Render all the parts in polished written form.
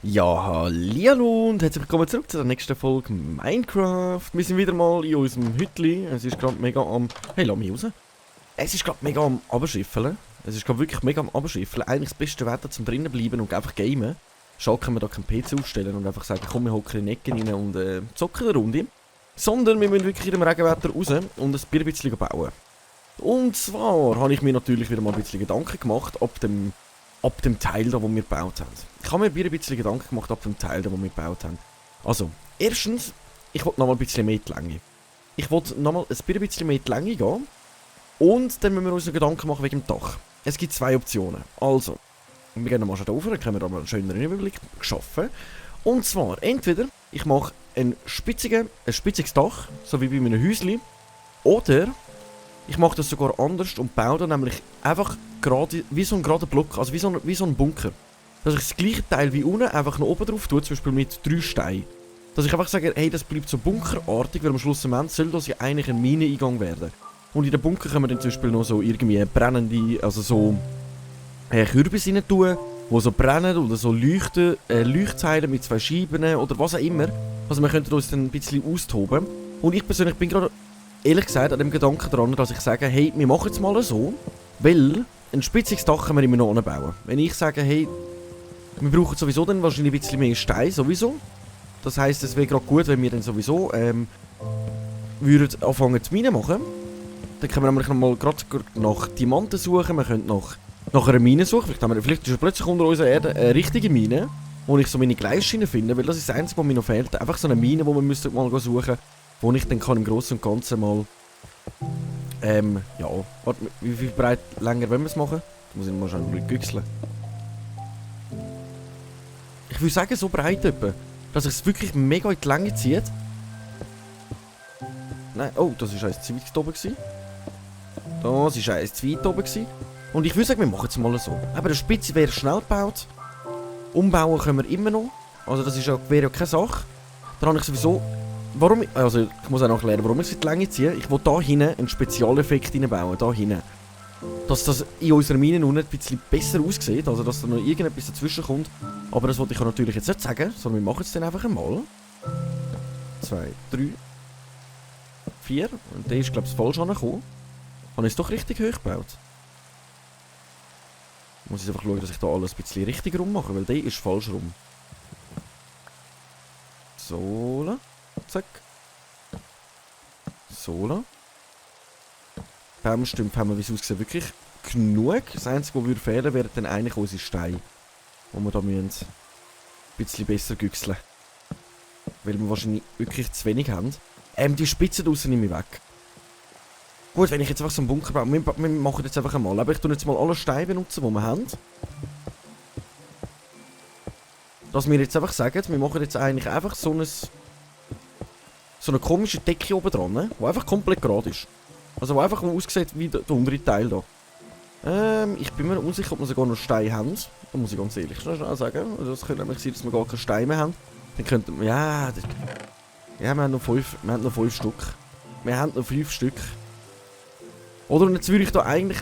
Ja, hallihallo und herzlich willkommen zurück zu der nächsten Folge Minecraft. Wir sind wieder mal in unserem Hütli. Es ist gerade mega am... Hey, lass mich raus. Es ist gerade mega am Abschiffeln. Es ist gerade wirklich mega am Abschiffeln. Eigentlich das beste Wetter zum drinnen bleiben und einfach gamen. Schade können wir da keinen PC aufstellen und einfach sagen, komm, wir hocken in die Ecken rein und zocken eine Runde. Sondern wir müssen wirklich in dem Regenwetter raus und ein bisschen bauen. Und zwar habe ich mir natürlich wieder mal ein bisschen Gedanken gemacht, ab dem Teil da, wo wir gebaut haben. Ich habe mir ein bisschen Gedanken gemacht ab dem Teil da, wo wir gebaut haben. Also, erstens, ich wollte noch mal ein bisschen mehr die Länge. Ich wollte noch mal ein bisschen mehr die Länge gehen. Und dann müssen wir uns noch Gedanken machen wegen dem Dach. Es gibt zwei Optionen. Also, wir gehen nochmal rauf, dann können wir da mal einen schöneren Überblick schaffen. Und zwar, entweder ich mache ein spitziges Dach, so wie bei meinem Häuschen, oder ich mache das sogar anders und baue dann nämlich einfach gerade, wie so ein gerader Block, also wie so ein Bunker. Dass ich das gleiche Teil wie unten einfach noch oben drauf tue, zum Beispiel mit 3 Steinen. Dass ich einfach sage, hey, das bleibt so bunkerartig, weil am Schluss soll das ja eigentlich ein Mineneingang werden. Und in den Bunker können wir dann zum Beispiel noch so irgendwie brennende, also so Kürbis rein tun, die so brennen oder so Leuchtteile mit 2 Scheiben oder was auch immer. Also wir könnten uns dann ein bisschen austoben. Und ich persönlich bin gerade, ehrlich gesagt, an dem Gedanken dran, dass ich sage, hey, wir machen es mal so, weil ein spitziges Dach können wir immer noch anbauen. Wenn ich sage, hey, wir brauchen sowieso dann wahrscheinlich ein bisschen mehr Stein, sowieso. Das heisst, es wäre gerade gut, wenn wir dann sowieso würden anfangen zu Minen machen. Dann können wir nämlich nochmal gerade nach Diamanten suchen, wir können nach einer Mine suchen. Vielleicht ist plötzlich unter unserer Erde eine richtige Mine, wo ich so meine Gleisschienen finde, weil das ist das Einzige, was mir noch fehlt. Einfach so eine Mine, die wir müssen mal suchen, wo ich dann kann im Großen und Ganzen mal ja, warte, wie viel breit länger wollen wir es machen? Da muss ich mal schnell güchseln. Ich würde sagen, so breit etwa, dass es wirklich mega in die Länge zieht. Nein, oh, das war eins zu weit oben gewesen. Das war eins zu weit oben gewesen. Und ich würde sagen, wir machen es mal so. Aber der Spitze wäre schnell gebaut. Umbauen können wir immer noch. Also das wäre ja keine Sache. Dann habe ich sowieso... Also ich muss auch noch erklären, warum ich es in die Länge ziehe. Ich will da hinten einen Spezialeffekt reinbauen, da hinten. Dass das in unserer Mine unten ein bisschen besser aussieht, also dass da noch irgendetwas dazwischen kommt. Aber das wollte ich natürlich jetzt nicht sagen, sondern wir machen es dann einfach einmal. 2, 3, 4. Und der ist, glaube ich, falsch angekommen. Habe ich es doch richtig hoch gebaut. Muss ich einfach schauen, dass ich da alles ein bisschen richtig rum mache, weil der ist falsch rum. So. Zack. So. Baumstümpfe haben wir, wie es aussieht, wirklich genug. Das Einzige, was würde fehlen, wäre dann eigentlich unsere Steine. Wo wir da müssen ein bisschen besser güchseln. Weil wir wahrscheinlich wirklich zu wenig haben. Die Spitze draussen nehme ich weg. Gut, wenn ich jetzt einfach so einen Bunker baue, wir machen jetzt einfach einmal. Aber ich tue jetzt mal alle Steine benutzen, die wir haben. Dass wir jetzt einfach sagen, wir machen jetzt eigentlich einfach so eine komische Decke oben dran, die einfach komplett gerade ist. Also die einfach aussieht wie der untere Teil da. Ich bin mir unsicher, ob wir sogar noch Steine haben. Da muss ich ganz ehrlich schnell sagen. Also das könnte nämlich sein, dass wir gar keine Steine mehr haben. Dann könnten wir... Ja, wir haben noch 5 Stück. Wir haben noch 5 Stück. Oder jetzt würde ich da eigentlich...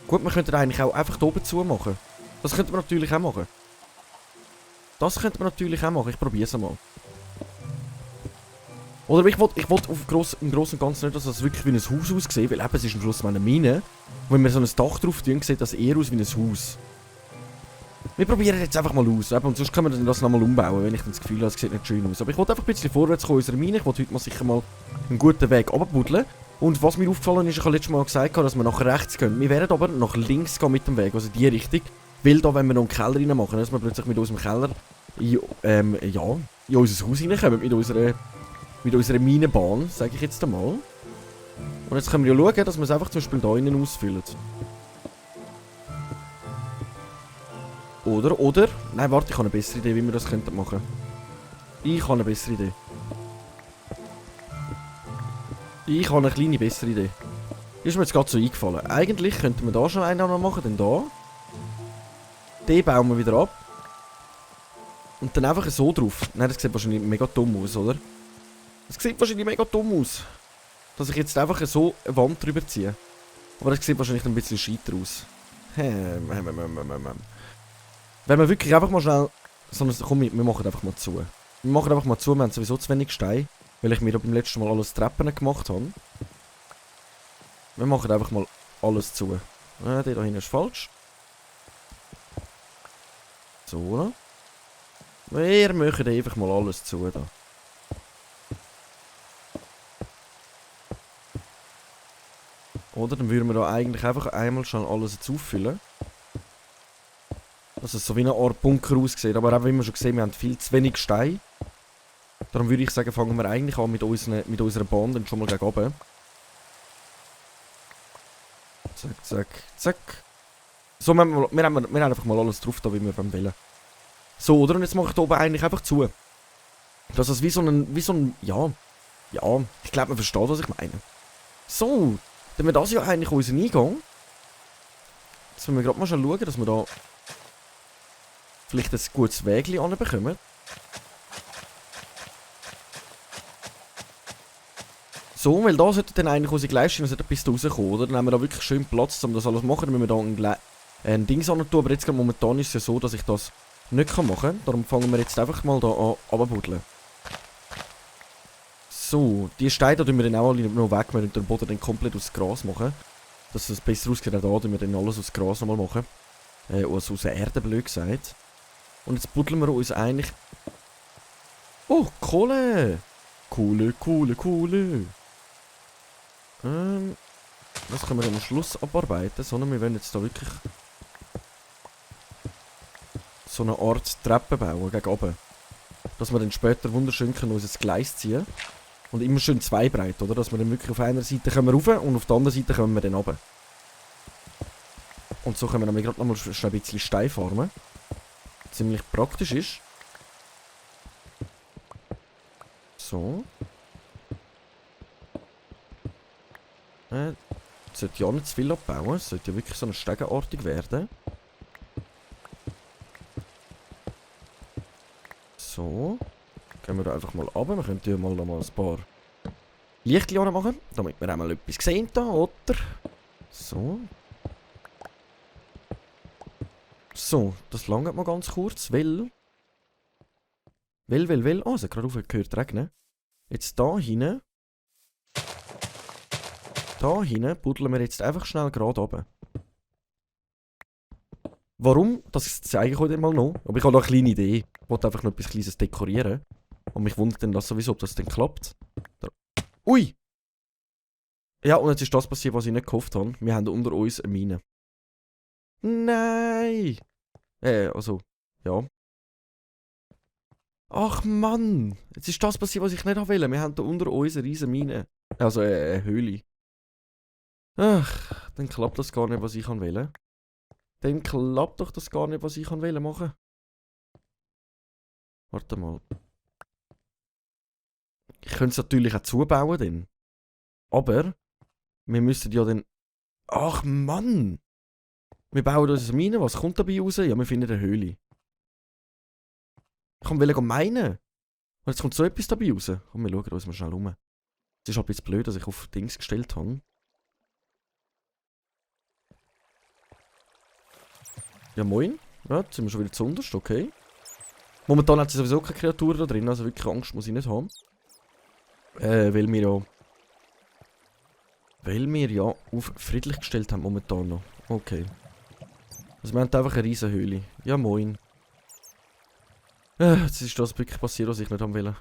Gut, wir könnten eigentlich auch einfach da oben zu machen. Das könnte man natürlich auch machen. Ich probiere es einmal. Oder ich wollte im Großen und Ganzen nicht, dass das wirklich wie ein Haus aussieht, weil eben, es ist am Schluss eine Mine. Und wenn wir so ein Dach drauf tun, sieht das eher aus wie ein Haus. Wir probieren jetzt einfach mal aus, und sonst können wir das nochmal umbauen, wenn ich das Gefühl habe, es sieht nicht schön aus. Aber ich wollte einfach ein bisschen vorwärts kommen in unserer Mine, ich wollte heute mal sicher mal einen guten Weg runterbuddeln. Und was mir aufgefallen ist, ich habe letztes Mal gesagt, dass wir nach rechts gehen. Wir werden aber nach links gehen mit dem Weg, also die Richtung. Weil da, wenn wir noch einen Keller rein machen, dass wir plötzlich mit unserem Keller in unser Haus reinkommen, mit unserer Minenbahn, sage ich jetzt einmal. Und jetzt können wir ja schauen, dass wir es einfach zum Beispiel da innen ausfüllen. Oder... Nein, warte, ich habe eine bessere Idee, wie wir das könnten machen. Ich habe eine kleine bessere Idee. Ist mir jetzt gerade so eingefallen. Eigentlich könnten wir da schon einen noch machen, denn da. Den bauen wir wieder ab. Und dann einfach so drauf. Nein, das sieht wahrscheinlich mega dumm aus, oder? Das sieht wahrscheinlich mega dumm aus. Dass ich jetzt einfach so eine Wand drüber ziehe. Aber das sieht wahrscheinlich ein bisschen scheiter aus. Wenn wir wirklich einfach mal schnell... Komm, wir machen einfach mal zu. Wir machen einfach mal zu, wir haben sowieso zu wenig Steine. Weil ich mir beim letzten Mal alles Treppen gemacht habe. Wir machen einfach mal alles zu. Der da hinten ist falsch. So, oder? Wir machen einfach mal alles zu da. Oder dann würden wir da eigentlich einfach einmal schon alles jetzt auffüllen. Dass es so wie eine Art Bunker aussieht. Aber auch wie wir schon gesehen, wir haben viel zu wenig Steine. Darum würde ich sagen, fangen wir eigentlich an mit unserer Bahn dann schon mal gegen oben. Zack, zack, zack. So, wir haben einfach mal alles drauf, da wie wir wollen. So, oder? Und jetzt mache ich da oben eigentlich einfach zu. Dass es wie so ein, ja, ich glaube, man versteht, was ich meine. So, dann haben wir das ja eigentlich unseren Eingang. Jetzt müssen wir gerade mal schauen, dass wir da vielleicht ein gutes Wägli anbekommen. So, weil da sollte dann eigentlich unsere Gleisschiene bis da rauskommen, oder? Dann haben wir da wirklich schön Platz, um das alles zu machen. Dann müssen wir da ein Ding tun, aber jetzt momentan ist es ja so, dass ich das nicht machen kann. Darum fangen wir jetzt einfach mal da an runterbuddeln. So, die Steine tun wir dann auch alle noch weg, wenn wir den Boden dann komplett aus Gras machen. Dass es besser aussieht, auch da tun wir dann alles aus Gras nochmal machen. Also aus der Erde, blöd gesagt. Und jetzt buddeln wir uns eigentlich... Oh, Kohle! Kohle. Das können wir am Schluss abarbeiten, sondern wir wollen jetzt da wirklich so eine Art Treppe bauen gegen oben. Dass wir dann später wunderschön können unser Gleis ziehen. Und immer schön zwei breit, oder? Dass wir dann wirklich auf einer Seite kommen rauf und auf der anderen Seite kommen wir dann runter. Und so können wir dann gerade nochmal schnell ein bisschen Stein farmen. Ziemlich praktisch ist. So. Sollte ja nicht zu viel abbauen. Es sollte ja wirklich so eine stegenartig werden. So. Gehen wir da einfach mal runter. Wir können hier mal noch mal ein paar Lichtchen machen, damit wir einmal etwas sehen da, oder? So. So, das langt mal ganz kurz, weil... Oh, es hat gerade aufgehört regnen. Jetzt da hinten... Da hinten buddeln wir jetzt einfach schnell gerade oben. Warum? Das zeige ich euch mal noch. Aber ich habe noch eine kleine Idee. Ich wollte einfach noch etwas Kleines dekorieren. Und mich wundert dann das sowieso, ob das denn klappt. Da. Ui! Ja, und jetzt ist das passiert, was ich nicht gehofft habe. Wir haben unter uns eine Mine. Nein! Also, ja. Ach Mann! Jetzt ist das passiert, was ich nicht wollte. Wir haben da unter uns eine riesen Mine. Also eine Höhle. Ach, dann klappt das gar nicht, was ich will. Dann klappt doch das gar nicht, was ich will machen. Warte mal. Ich könnte es natürlich auch zubauen dann. Aber wir müssen ja dann... Ach Mann! Wir bauen uns eine Mine, was kommt dabei raus? Ja, wir finden eine Höhle. Ich wollte meinen. Und jetzt kommt so etwas dabei raus. Komm, wir schauen uns mal schnell um. Es ist halt ein bisschen blöd, dass ich auf Dings gestellt habe. Ja, moin. Ja, jetzt sind wir schon wieder zu unterst, okay. Momentan hat sie sowieso keine Kreatur da drin, also wirklich Angst muss ich nicht haben. Weil wir ja auf friedlich gestellt haben momentan noch. Okay. Also wir haben einfach eine riesen Höhle. Ja, moin. Jetzt ist das wirklich passiert, was ich nicht haben will.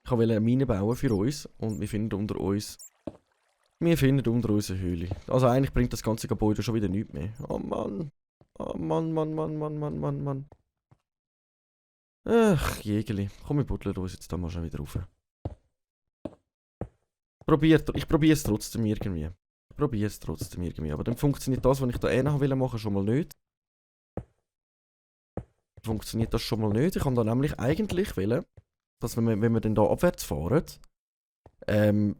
Ich wollte eine Mine bauen für uns und wir finden unter uns... Wir finden unter uns eine Höhle. Also eigentlich bringt das ganze Gebäude schon wieder nichts mehr. Oh Mann. Oh Mann. Ach, Jägerli. Komm, wir buddeln uns jetzt da mal schon wieder rauf. Ich probiere es trotzdem irgendwie. Aber dann funktioniert das, was ich da machen wollte, schon mal nicht. Funktioniert das schon mal nicht. Ich kann da nämlich eigentlich wollen, dass wenn wir dann da abwärts fahren,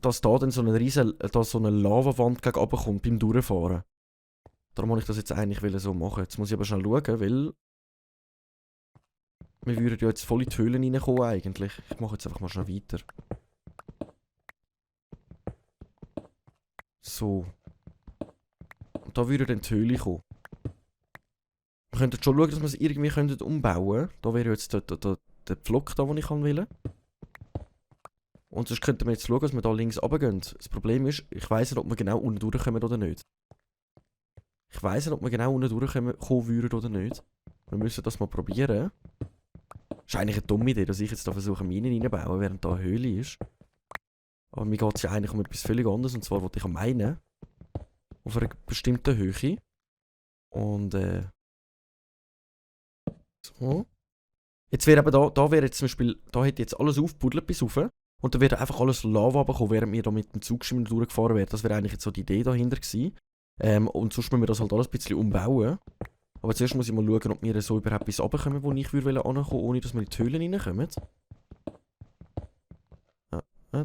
dass da dann so eine Lavawand gegen runter kommt beim Durchfahren. Darum wollte ich das jetzt eigentlich so machen. Jetzt muss ich aber schnell schauen, weil... Wir würden ja jetzt voll in die Höhlen reinkommen eigentlich. Ich mache jetzt einfach mal schnell weiter. So. Und da würde dann die Höhle kommen. Wir könnten schon schauen, dass wir es irgendwie umbauen könnten. Da wäre jetzt der Pflock da, den ich will. Und sonst könnten wir jetzt schauen, dass wir da links runtergehen. Das Problem ist, ich weiss nicht, ob wir genau unten durchkommen oder nicht. Ich weiss nicht, ob wir genau unten durchkommen würden oder nicht. Wir müssen das mal probieren. Das ist eigentlich eine dumme Idee, dass ich jetzt da versuche, Minen reinzubauen, während da eine Höhle ist. Aber mir geht es ja eigentlich um etwas völlig anderes. Und zwar wollte ich am meinen. Auf einer bestimmten Höhe. Und so. Jetzt wäre eben da wäre jetzt zum Beispiel, da hätte jetzt alles aufgebuddelt bis rauf. Und dann wäre einfach alles Lava bekommen, während wir da mit dem Zug durchgefahren wären. Das wäre eigentlich jetzt so die Idee dahinter gewesen. Und sonst müssen wir das halt alles ein bisschen umbauen. Aber zuerst muss ich mal schauen, ob wir so überhaupt bis runterkommen, wo ich ankommen würde, ohne dass wir in die Höhlen reinkommen.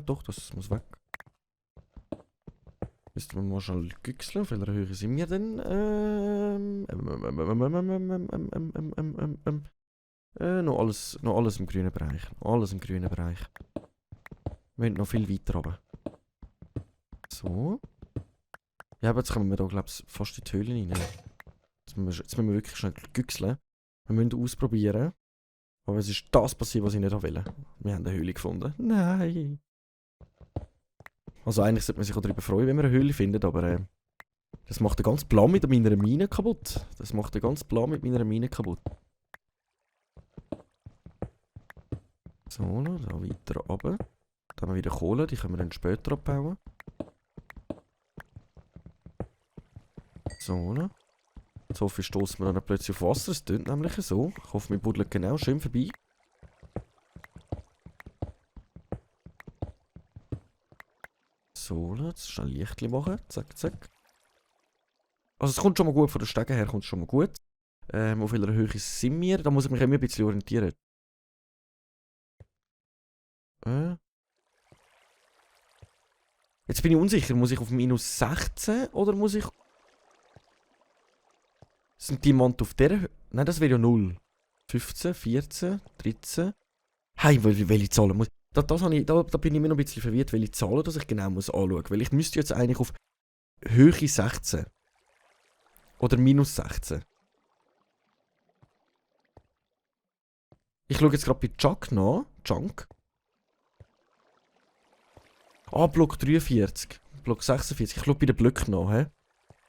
Doch, das muss weg. Müssen wir mal schnell güchseln, auf welcher Höhe sind wir denn? Noch alles im grünen Bereich. Alles im grünen Bereich. Wir müssen noch viel weiter runter. So. Ja, aber jetzt kommen wir da, glaube ich, fast in die Höhle rein. Jetzt müssen wir wirklich schnell güchseln. Wir müssen ausprobieren. Aber es ist das passiert, was ich nicht wollte. Wir haben eine Höhle gefunden. Nein. Also eigentlich sollte man sich auch darüber freuen, wenn man eine Höhle findet, aber das macht den ganzen Plan mit meiner Mine kaputt. Das macht den ganzen Plan mit meiner Mine kaputt. So, da weiter runter. Dann haben wir wieder Kohle, die können wir dann später abbauen. So, Jetzt hoffe ich, stoßen wir dann plötzlich auf Wasser. Es tönt nämlich so. Ich hoffe, wir buddeln genau schön vorbei. So, jetzt schnell Lichtchen machen. Zack, zack. Also es kommt schon mal gut, von den Stegen her kommt es schon mal gut. Auf welcher Höhe sind wir? Da muss ich mich immer ein bisschen orientieren. Jetzt bin ich unsicher. Muss ich auf minus 16 oder muss ich... Sind die Diamanten auf der Höhe? Nein, das wäre ja 0. 15, 14, 13. Hey, welche Zahlen muss... Da bin ich mir noch ein bisschen verwirrt, welche Zahlen dass ich genau muss anschauen. Weil ich müsste jetzt eigentlich auf Höhe 16. Oder minus 16. Ich schaue jetzt gerade bei Chuck nach. Chunk. Ah, Block 43. Block 46. Ich schaue bei den Blöcken nach. He?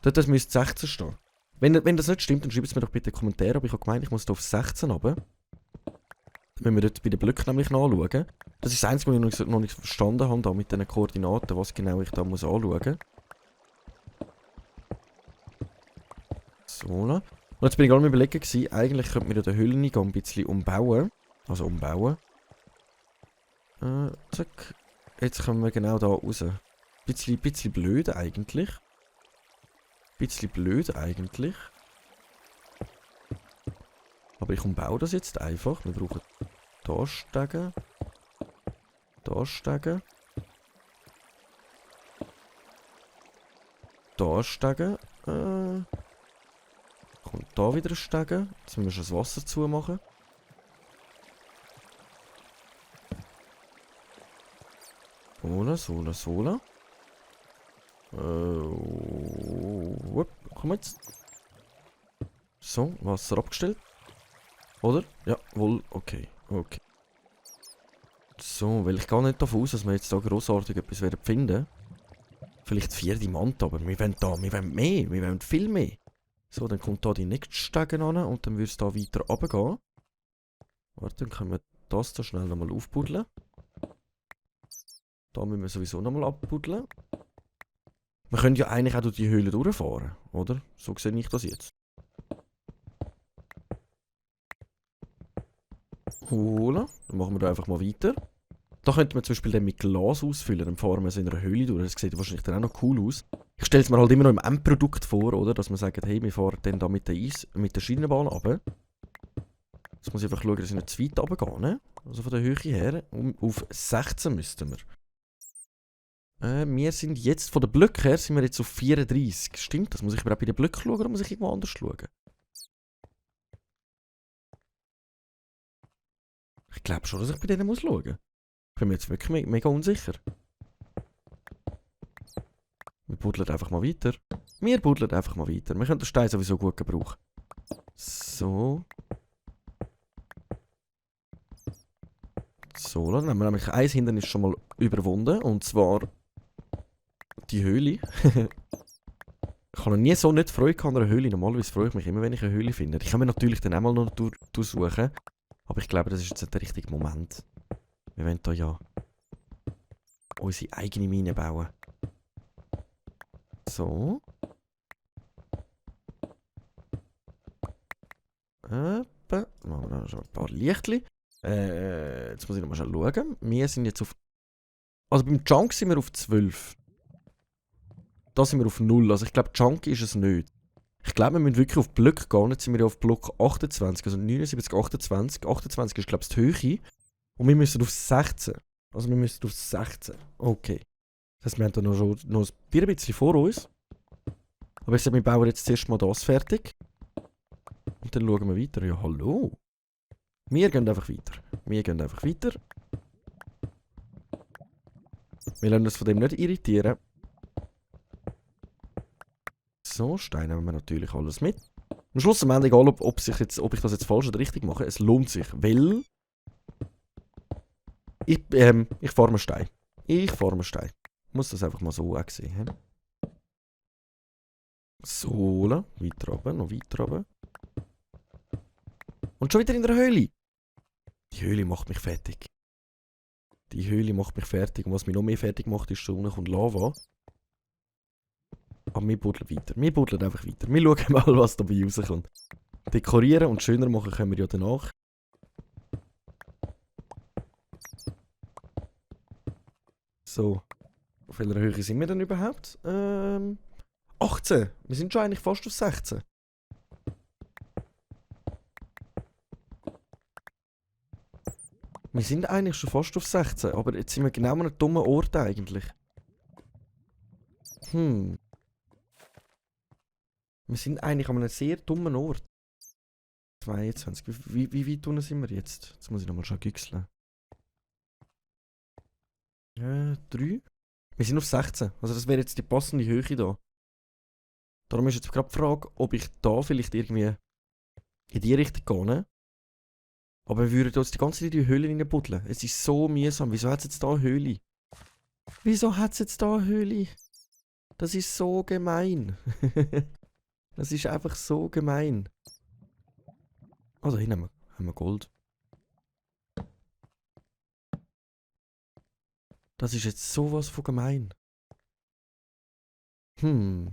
Dort müsste 16 stehen. Wenn das nicht stimmt, dann schreibt es mir doch bitte in die Kommentare. Aber ich habe gemeint, ich muss da auf 16 runter. Dann müssen wir dort bei den Blöcken nämlich nachschauen. Das ist das Einzige, was ich noch nicht verstanden habe, da mit diesen Koordinaten, was genau ich da muss anschauen. So. Und jetzt bin ich gerade am Überlegen gewesen, eigentlich könnte man den Höhleneingang ein bisschen umbauen. Also umbauen. Zack. Jetzt kommen wir genau da raus. Bisschen blöd eigentlich. Aber ich umbaue das jetzt einfach. Wir brauchen da Stegen. Da Stegen. Da Stegen. Kommt da wieder ein Stegen. Jetzt müssen wir das Wasser zumachen. Sola. Komm jetzt. So, Wasser abgestellt. Oder? Ja, wohl, okay. So, weil ich gehe nicht davon aus, dass wir jetzt da grossartig etwas werden finden. Vielleicht 4 Diamanten, aber wir wollen mehr, wir wollen viel mehr. So, dann kommt da die nächste Stege an und dann würde es da weiter runtergehen. Warte, dann können wir das da schnell nochmal aufbuddeln. Da müssen wir sowieso nochmal abbuddeln. Wir können ja eigentlich auch durch die Höhle durchfahren, oder? So sehe ich das jetzt. Holen. Dann machen wir da einfach mal weiter. Da könnte man zum Beispiel den mit Glas ausfüllen. Dann fahren wir es in einer Höhle durch. Das sieht wahrscheinlich dann auch noch cool aus. Ich stelle es mir halt immer noch im Endprodukt vor, oder? Dass man sagt, hey, wir fahren dann da mit der Schienenbahn runter. Jetzt muss ich einfach schauen, dass ich nicht zu weit runtergehe, ne? Also von der Höhe her. Auf 16 müssten wir. Wir sind jetzt, von den Blöcken her, sind wir jetzt auf 34. Stimmt das? Muss ich aber auch bei den Blöcken schauen oder muss ich irgendwo anders schauen? Ich glaube schon, dass ich bei denen muss schauen. Ich bin mir jetzt wirklich mega unsicher. Wir buddeln einfach mal weiter. Wir buddeln einfach mal weiter. Wir können den Stein sowieso gut gebrauchen. So. So, dann haben wir nämlich ein Hindernis schon mal überwunden. Und zwar die Höhle. Ich habe noch nie so nicht Freude an einer Höhle. Normalerweise freue ich mich immer, wenn ich eine Höhle finde. Ich kann mir natürlich dann auch mal noch durchsuchen. Aber ich glaube, das ist jetzt nicht der richtige Moment. Wir wollen hier ja unsere eigene Mine bauen. So. Machen wir schon ein paar Lichtchen. Jetzt muss ich nochmal schauen. Wir sind jetzt auf... Also beim Junk sind wir auf 12. Da sind wir auf 0. Also ich glaube, Junk ist es nicht. Ich glaube, wir müssen wirklich auf Blöcke gehen. Jetzt sind wir ja auf Block 28. Also 79, 28. 28 ist, glaube ich, die Höhe. Und wir müssen auf 16. Also wir müssen auf 16. Okay. Das heißt, wir haben da noch ein bisschen vor uns. Aber ich sage, wir bauen jetzt zuerst mal das fertig. Und dann schauen wir weiter. Ja, hallo. Wir gehen einfach weiter. Wir gehen einfach weiter. Wir lassen uns von dem nicht irritieren. So, Steine nehmen wir natürlich alles mit. Am Schluss am Ende, egal ob ich das jetzt falsch oder richtig mache, es lohnt sich, weil... Ich farme Stein. Ich farme Stein. Ich muss das einfach mal so auch sehen. So, weiter runter, noch weiter runter. Und schon wieder in der Höhle. Die Höhle macht mich fertig. Die Höhle macht mich fertig. Und was mich noch mehr fertig macht, ist, so unten kommt Lava. Aber wir buddeln weiter. Wir buddeln einfach weiter. Wir schauen mal, was dabei rauskommt. Dekorieren und schöner machen können wir ja danach. So. Auf welcher Höhe sind wir denn überhaupt? 18. Wir sind schon eigentlich fast auf 16. Wir sind eigentlich schon fast auf 16, aber jetzt sind wir genau an einem dummen Ort eigentlich. Wir sind eigentlich an einem sehr dummen Ort. 22. Wie weit unten sind wir jetzt? Jetzt muss ich nochmal schon güchseln. 3. Wir sind auf 16. Also das wäre jetzt die passende Höhe da. Darum ist jetzt gerade die Frage, ob ich da vielleicht irgendwie in die Richtung gehe. Aber wir würden uns die ganze Zeit in die Höhle reinbuddeln. Es ist so mühsam. Wieso hat es jetzt da eine Höhle? Wieso hat es jetzt da eine Höhle? Das ist so gemein. Das ist einfach so gemein. Also hier haben wir Gold. Das ist jetzt sowas von gemein. Also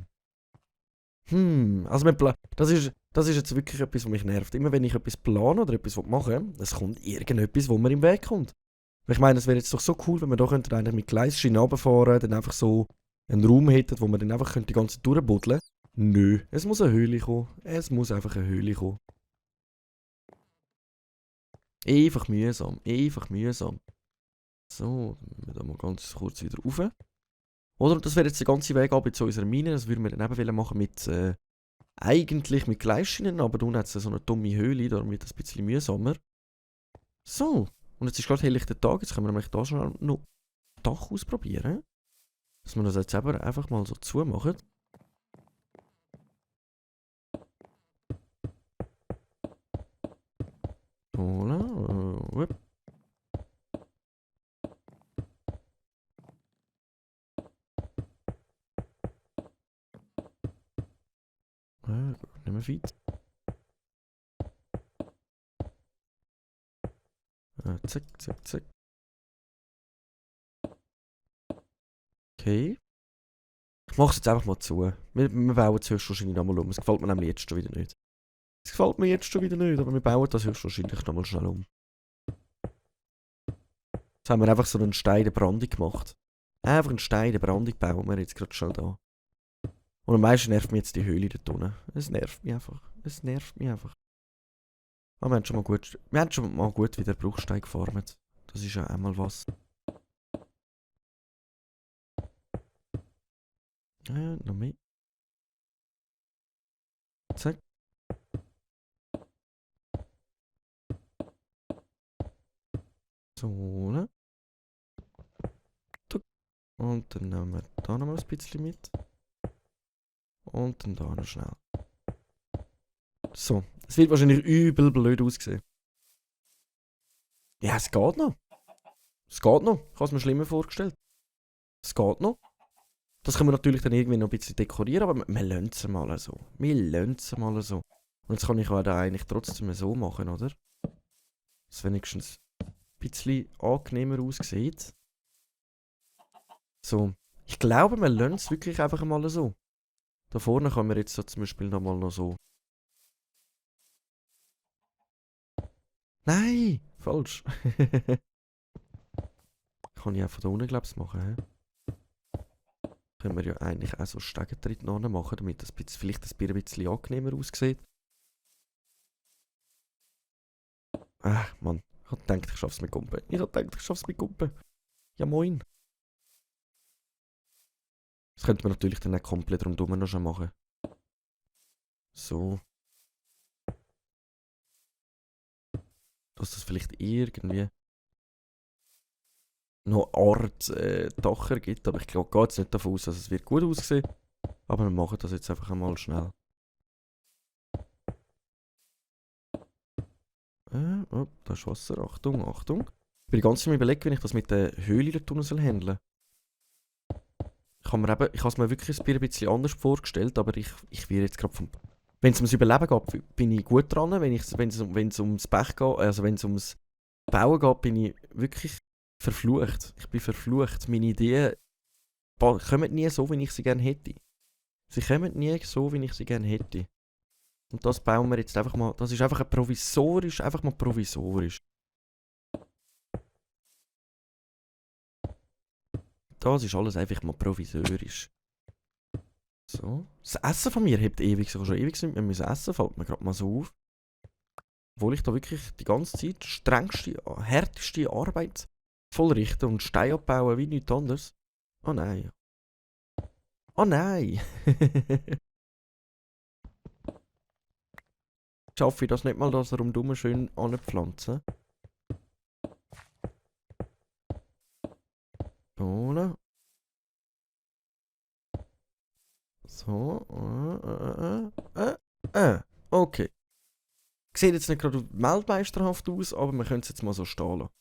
das ist jetzt wirklich etwas, was mich nervt. Immer wenn ich etwas plane oder etwas machen will, es kommt irgendetwas, wo mir im Weg kommt. Ich meine, es wäre jetzt doch so cool, wenn wir da eigentlich mit Gleisschienen runterfahren, dann einfach so einen Raum hätten, wo man dann einfach die ganze Zeit durchbuddeln. Nö, es muss eine Höhle kommen. Es muss einfach eine Höhle kommen. Einfach mühsam, einfach mühsam. So, dann müssen wir da mal ganz kurz wieder rauf. Oder das wäre jetzt der ganze Weg ab zu unserer Mine. Das würden wir dann eben machen mit, eigentlich mit Gleisschienen, aber dann hat es so eine dumme Höhle, darum wird es ein bisschen mühsamer. So, und jetzt ist gerade helllichter Tag, jetzt können wir nämlich da schon noch Dach ausprobieren. Dass wir das jetzt einfach mal so zumachen. Voilà, nicht mehr weit. Zack, zack, zack. Okay. Ich mach's jetzt einfach mal zu. Wir bauen es höchstwahrscheinlich nochmal um. Es gefällt mir nämlich jetzt schon wieder nicht. Es gefällt mir jetzt schon wieder nicht, aber wir bauen das höchstwahrscheinlich nochmal schnell um. Jetzt haben wir einfach so einen Stein der Brandung gemacht. Einfach einen Stein der Brandung bauen wir jetzt gerade schon da. Und am meisten nervt mich jetzt die Höhle dort unten. Es nervt mich einfach. Es nervt mich einfach. Aber wir haben schon mal gut wieder Bruchstein gefarmt. Das ist ja einmal was. Noch mehr. Zack. So, ne? Und dann nehmen wir da noch mal ein bisschen mit. Und dann da noch schnell. So. Es wird wahrscheinlich übel blöd aussehen. Ja, es geht noch. Es geht noch. Ich habe es mir schlimmer vorgestellt. Es geht noch. Das können wir natürlich dann irgendwie noch ein bisschen dekorieren, aber wir lassen es mal so. Wir lassen es mal so. Und jetzt kann ich auch da eigentlich trotzdem so machen, oder? Dass es wenigstens ein bisschen angenehmer aussieht. So. Ich glaube, wir lassen es wirklich einfach mal so. Da vorne können wir jetzt so zum Beispiel nochmal noch so. Nein! Falsch. Kann ich auch von da unten, glaube ich, machen. He? Können wir ja eigentlich auch so Stegentritt noch machen, damit das vielleicht ein bisschen angenehmer aussieht. Mann. Ich hab gedacht, ich schaff's mit Gumpen. Ja, moin. Das könnte man natürlich dann auch komplett rundum noch schon machen. So. Dass das vielleicht irgendwie noch Art Dacher gibt. Aber ich glaube, geht jetzt nicht davon aus, dass es wird gut aussehen. Aber wir machen das jetzt einfach einmal schnell. Oh, da ist Wasser. Achtung, Achtung. Ich bin die ganze Zeit überlegen, wie ich das mit der Höhle da unten soll handeln. Ich habe es mir wirklich ein bisschen anders vorgestellt, aber ich werde jetzt gerade vom... Wenn es ums Überleben geht, bin ich gut dran. Wenn es ums Pech geht, also wenn es ums Bauen geht, bin ich wirklich verflucht. Ich bin verflucht. Meine Ideen kommen nie so, wie ich sie gerne hätte. Sie kommen nie so, wie ich sie gerne hätte. Und das bauen wir jetzt einfach mal... Das ist einfach mal provisorisch. Das ist alles einfach mal provisorisch. So. Das Essen von mir hebt ewig, schon ewig nicht mehr müssen essen, fällt mir gerade mal so auf. Obwohl ich da wirklich die ganze Zeit strengste, härteste Arbeit vollrichte und Steine abbauen wie nichts anderes. Oh nein. Oh nein! Schaffe ich das nicht mal, dass rundum schön anpflanzen? Oder? So. Okay. Sieht jetzt nicht gerade weltmeisterhaft aus, aber wir können es jetzt mal so stehen lassen.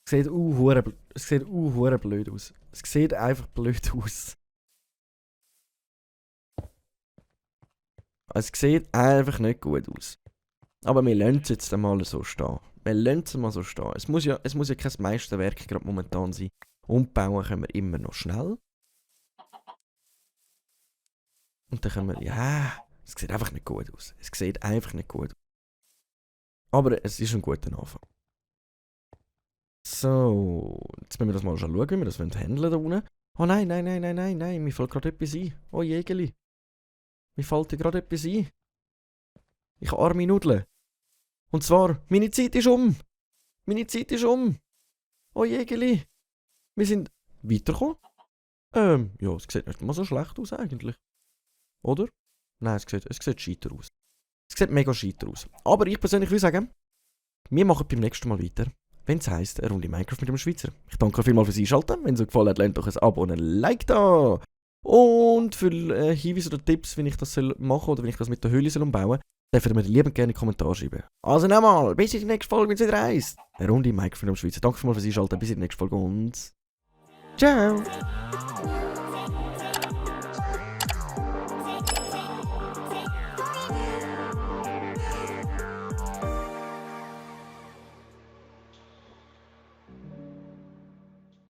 Es sieht hure blöd aus. Es sieht einfach blöd aus. Es sieht einfach nicht gut aus. Aber wir lassen es jetzt einmal so stehen. Wir lassen es mal so stehen. Es muss ja kein Meisterwerk gerade momentan sein. Umbauen können wir immer noch schnell. Und dann können wir... Ja, es sieht einfach nicht gut aus. Es sieht einfach nicht gut aus. Aber es ist ein guter Anfang. So, jetzt müssen wir das mal schauen, wie wir das handeln da unten. Oh nein, mir fällt gerade etwas ein. Oh Jägeli. Mir fällt gerade etwas ein. Ich arme Nudeln. Und zwar, meine Zeit ist um. Oh Jägeli. Wir sind weitergekommen. Ja, es sieht nicht mal so schlecht aus eigentlich. Oder? Nein, es sieht scheiter aus. Es sieht mega scheiter aus. Aber ich persönlich will sagen, wir machen beim nächsten Mal weiter, wenn es heisst, eine Runde Minecraft mit dem Schweizer. Ich danke vielmals fürs Einschalten. Wenn es euch gefallen hat, lasst doch ein Abo und ein Like da. Und für Hinweise oder Tipps, wie ich das machen oder wie ich das mit der Höhle umbauen soll, dürft ihr mir liebend gerne in die Kommentare schreiben. Also nochmal, bis in die nächste Folge, wenn es wieder heisst. Eine Runde Minecraft mit dem Schweizer. Danke vielmals fürs Einschalten. Bis in die nächste Folge und ciao.